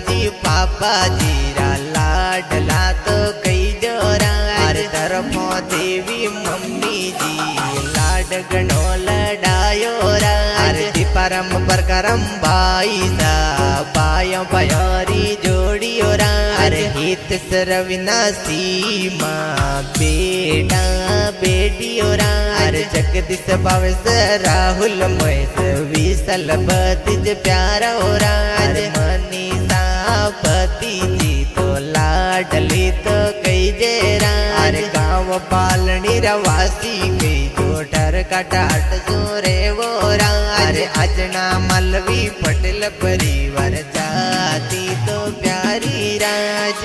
जी पापा जीरा लाडला तो कई जोरा अरे तरफो देवी मम्मी जी लाड गणो लडायो अरे परम पर करम भाई सा पायो पयोरी जोड़ियो अरे हित सरविनाशी माँ बेटा बेटियो अरे जगदीश भावेश राहुल महेश विशल भतीज प्यारा अरे मनीषा पति जी तो लाडली तो कई जेरा अरे गाँव पालनी रवासी कई जोटर कटाट जोरे वोरा अरे अजना मलवी पटेल परिवार जाती तो प्यारी राज।